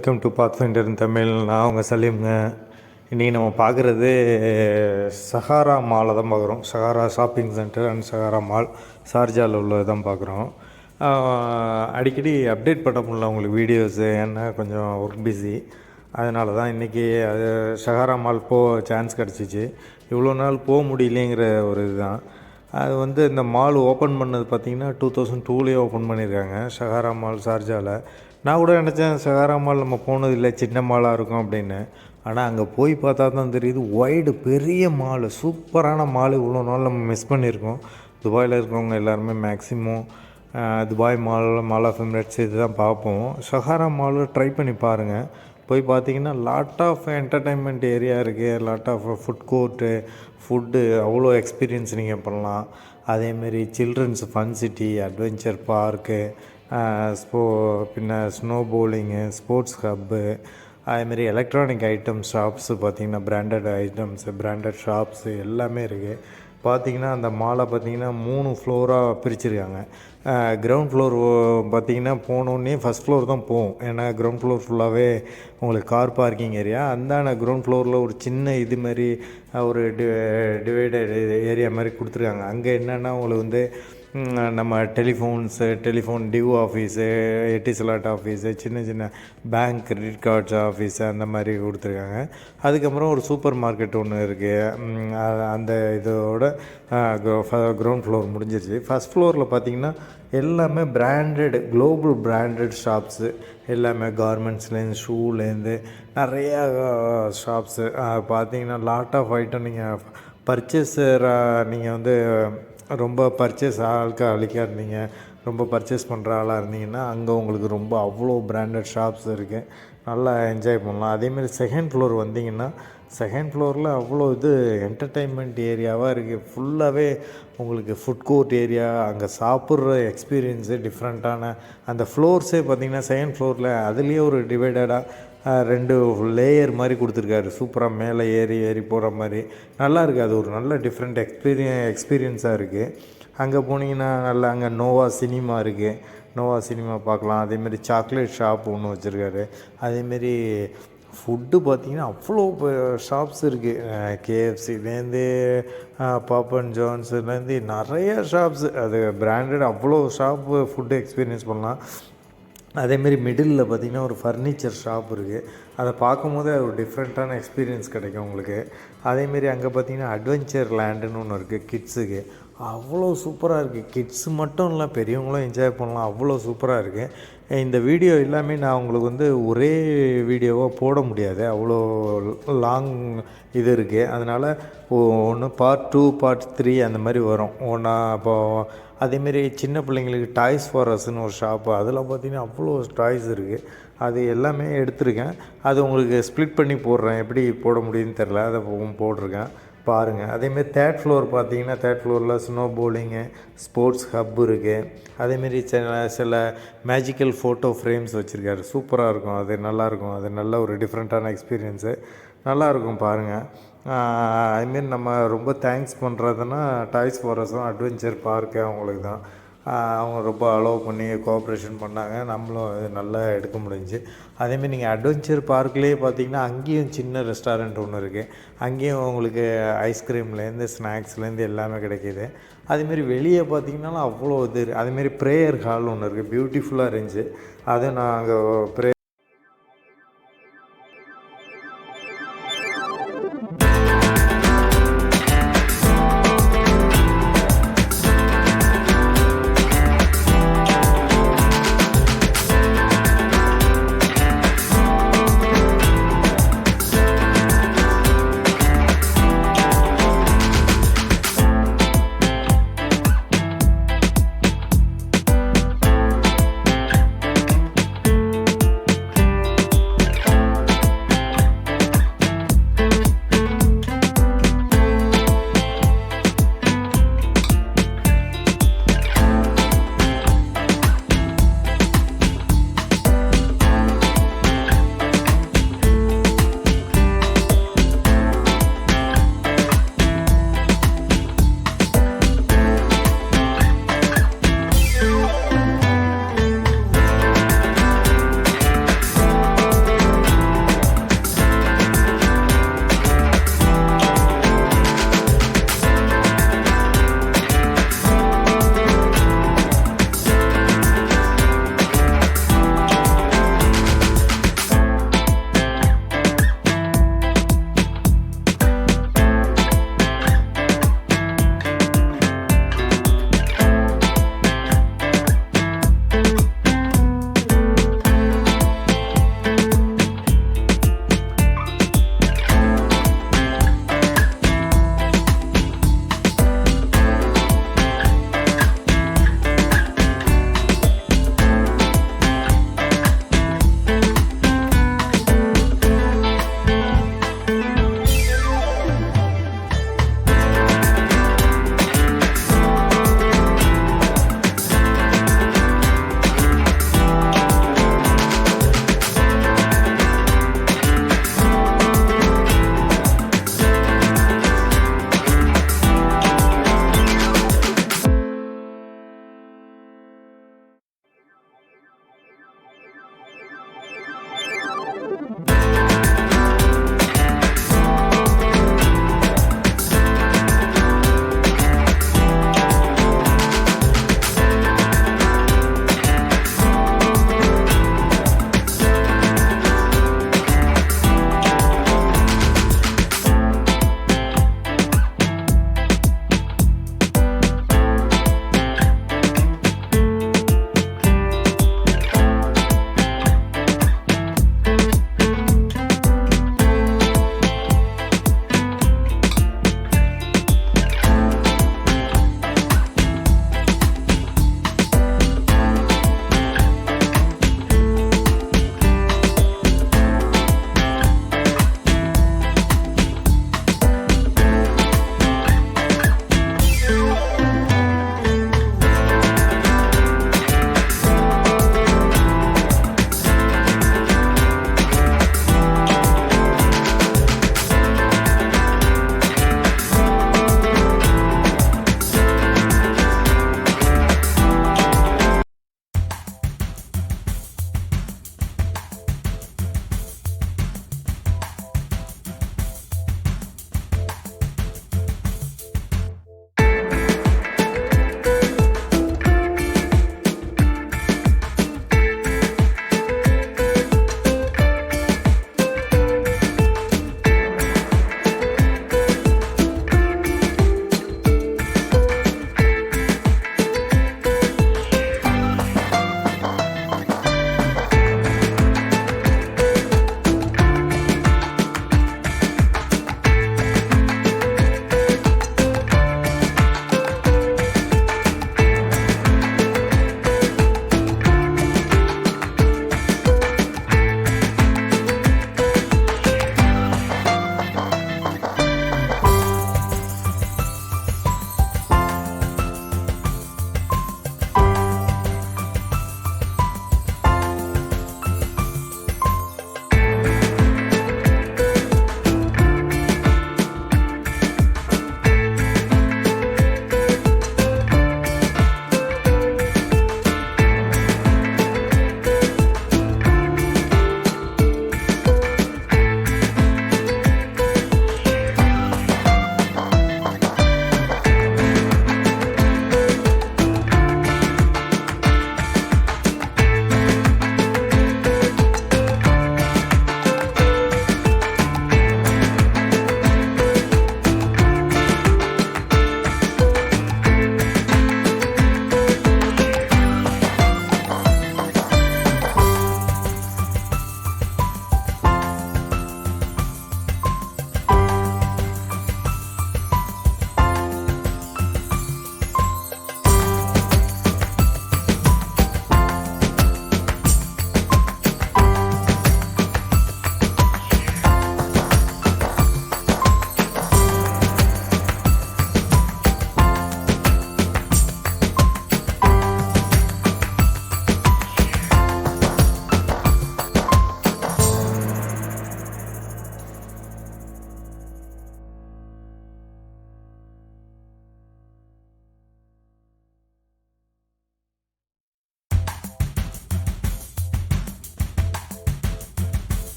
Welcome to Pathfinder இன் தமிழ். நான் உங்கள் சலீம்ங்க. இன்றைக்கி நம்ம பார்க்குறது சஹாரா மாலை தான் பார்க்குறோம். Sahara shopping center and Sahara mall ஷார்ஜாவில் உள்ளது தான் பார்க்குறோம். அடிக்கடி அப்டேட் பண்ண முடியல உங்களுக்கு வீடியோஸு, ஏன்னா கொஞ்சம் ஒர்க் பிஸி. அதனால தான் இன்றைக்கி அது சஹாரா மால் சான்ஸ் கிடச்சிச்சு. இவ்வளோ நாள் போக முடியலைங்கிற ஒரு இதுதான். அது இந்த மால் ஓப்பன் பண்ணது பார்த்திங்கன்னா 2002 ஓப்பன் பண்ணியிருக்காங்க, சஹாரா மால் ஷார்ஜாவில். நான் கூட நினச்சேன் சஹாரா மால் நம்ம போனது இல்லை, சின்ன மாலாக இருக்கும் அப்படின்னு. ஆனால் அங்கே போய் பார்த்தா தான் தெரியுது, வைடு பெரிய மால், சூப்பரான மால். இவ்வளோ நாள் நம்ம மிஸ் பண்ணியிருக்கோம். துபாயில் இருக்கிறவங்க எல்லாருமே maximum Dubai mall of Emirates இது தான் பார்ப்போம். சஹாரா மால் ட்ரை பண்ணி பாருங்கள். போய் பார்த்தீங்கன்னா லாட் ஆஃப் என்டர்டைன்மெண்ட் ஏரியா இருக்குது, lot of food court, food, அவ்வளோ எக்ஸ்பீரியன்ஸ் நீங்கள் பண்ணலாம். அதேமாரி children's fun city, adventure park, பின்ன ஸ்னோ போலிங்கு, ஸ்போர்ட்ஸ் ஹப்பு, அதேமாரி எலக்ட்ரானிக் ஐட்டம்ஸ் ஷாப்ஸு பார்த்திங்கன்னா பிராண்டட் ஐட்டம்ஸு, பிராண்டட் ஷாப்ஸு எல்லாமே இருக்குது. பார்த்திங்கன்னா அந்த மாலை பார்த்திங்கன்னா 3 ஃப்ளோராக பிரிச்சுருக்காங்க. கிரவுண்ட் ஃப்ளோர் பார்த்திங்கன்னா போனோடனே ஃபஸ்ட் ஃப்ளோர் தான் போகும். ஏன்னா கிரவுண்ட் ஃப்ளோர் ஃபுல்லாகவே உங்களுக்கு கார் பார்க்கிங் ஏரியா. அந்தான கிரவுண்ட் ஃப்ளோரில் ஒரு சின்ன இது மாதிரி ஒரு டிவைடட் ஏரியா மாதிரி கொடுத்துருக்காங்க. அங்கே என்னென்னா உங்களுக்கு நம்ம டெலிஃபோன் டியூ ஆஃபீஸு, எட்டிசலாட் ஆஃபீஸு, சின்ன சின்ன பேங்க், கிரெடிட் கார்ட்ஸ் ஆஃபீஸு அந்த மாதிரி கொடுத்துருக்காங்க. அதுக்கப்புறம் ஒரு சூப்பர் மார்க்கெட் ஒன்று இருக்குது. அந்த இதோட கிரவுண்ட் ஃப்ளோர் முடிஞ்சிருச்சு. ஃபஸ்ட் ஃப்ளோரில் பார்த்திங்கன்னா எல்லாமே பிராண்டட், குளோபல் பிராண்டட் ஷாப்ஸு எல்லாமே, கார்மெண்ட்ஸ்லேருந்து ஷூலேருந்து நிறையா ஷாப்ஸு. பார்த்திங்கன்னா லாட் ஆஃப் ஐட்டம். நீங்கள் பர்ச்சேஸராக, நீங்கள் ரொம்ப பர்ச்சேஸ் அழிக்காக இருந்தீங்க, ரொம்ப பர்ச்சேஸ் பண்ணுற ஆளாக இருந்தீங்கன்னா அங்கே உங்களுக்கு ரொம்ப அவ்வளோ பிராண்டட் ஷாப்ஸ் இருக்குது, நல்லா என்ஜாய் பண்ணலாம். அதேமாதிரி செகண்ட் ஃப்ளோர் வந்தீங்கன்னா செகண்ட் ஃப்ளோரில் அவ்வளோ என்டர்டெயின்மெண்ட் ஏரியாவாக இருக்குது. ஃபுல்லாகவே உங்களுக்கு ஃபுட் கோர்ட் ஏரியா, அங்கே சாப்பிட்ற எக்ஸ்பீரியன்ஸு டிஃப்ரெண்ட்டான அந்த ஃப்ளோர்ஸே பார்த்திங்கன்னா செகண்ட் ஃப்ளோரில் அதுலேயே ஒரு டிவைடடாக 2 லேயர் மாதிரி கொடுத்துருக்காரு. சூப்பராக மேலே ஏறி போகிற மாதிரி நல்லா இருக்குது. அது ஒரு நல்ல டிஃப்ரெண்ட் எக்ஸ்பீரியன்ஸாக இருக்குது. அங்கே போனீங்கன்னா நல்லா அங்கே நோவா சினிமா இருக்குது, நோவா சினிமா பார்க்கலாம். அதேமாரி சாக்லேட் ஷாப் ஒன்று வச்சுருக்காரு. அதேமாரி ஃபுட்டு பார்த்திங்கன்னா அவ்வளோ ஷாப்ஸ் இருக்குது. கேஎஃப்சிலேருந்து பாப்பன் ஜான்ஸ்லேருந்து நிறைய ஷாப்ஸு, அது பிராண்டட் அவ்வளோ ஷாப்பு ஃபுட்டு எக்ஸ்பீரியன்ஸ் பண்ணலாம். அதேமாரி மிடில் பார்த்திங்கன்னா ஒரு ஃபர்னிச்சர் ஷாப் இருக்குது. அதை பார்க்கும்போதே ஒரு டிஃப்ரெண்ட்டான எக்ஸ்பீரியன்ஸ் கிடைக்கும் உங்களுக்கு. அதேமாரி அங்கே பார்த்திங்கன்னா அட்வென்ச்சர் லேண்டுன்னு ஒன்று இருக்குது கிட்ஸுக்கு. அவ்வளோ சூப்பராக இருக்குது. கிட்ஸு மட்டும் இல்லை, பெரியவங்களும் என்ஜாய் பண்ணலாம், அவ்வளோ சூப்பராக இருக்குது. இந்த வீடியோ எல்லாமே நான் உங்களுக்கு ஒரே வீடியோவாக போட முடியாது, அவ்வளோ லாங் இது இருக்குது. அதனால் ஒன்று பார்ட் 2 பார்ட் 3 அந்த மாதிரி வரும் ஒன்றா. அப்போது அதேமாரி சின்ன பிள்ளைங்களுக்கு டாய்ஸ் ஃபார் அஸ்ன்னு ஒரு ஷாப்பு, அதில் பார்த்திங்கன்னா அவ்வளோ டாய்ஸ் இருக்குது. அது எல்லாமே எடுத்திருக்கேன். அது உங்களுக்கு ஸ்ப்ளிட் பண்ணி போடுறேன், எப்படி போட முடியும்னு தெரில, அதை போட்டிருக்கேன் பாருங்கள். அதேமாரி தேர்ட் ஃப்ளோர் பார்த்திங்கன்னா தேர்ட் ஃப்ளோரில் ஸ்னோ போலிங்கு, ஸ்போர்ட்ஸ் ஹப் இருக்குது. அதேமாரி சில மேஜிக்கல் ஃபோட்டோ ஃப்ரேம்ஸ் வச்சுருக்காரு, சூப்பராக இருக்கும். அது நல்லாயிருக்கும். அது நல்ல ஒரு டிஃப்ரெண்ட்டான எக்ஸ்பீரியன்ஸு, நல்லாயிருக்கும் பாருங்கள். அதுமாரி நம்ம ரொம்ப தேங்க்ஸ் பண்ணுறதுன்னா டாய்ஸ் ஃபார் அஸும் அட்வென்ச்சர் பார்க்கு அவங்களுக்கு தான். அவங்க ரொம்ப அலோவ் பண்ணி கோஆப்ரேஷன் பண்ணாங்க, நம்மளும் அது நல்லா எடுக்க முடிஞ்சுச்சு. அதேமாரி நீங்கள் அட்வென்ச்சர் பார்க்லேயே பார்த்தீங்கன்னா அங்கேயும் சின்ன ரெஸ்டாரண்ட் ஒன்று இருக்குது. அங்கேயும் உங்களுக்கு ஐஸ்கிரீம்லேருந்து ஸ்நாக்ஸ்லேருந்து எல்லாமே கிடைக்கிது. அதேமாரி வெளியே பார்த்திங்கனாலும் அவ்வளோ இது. அதேமாரி ப்ரேயர் ஹால் ஒன்று இருக்குது, பியூட்டிஃபுல்லாக இருந்துச்சு. அது நான் அங்கே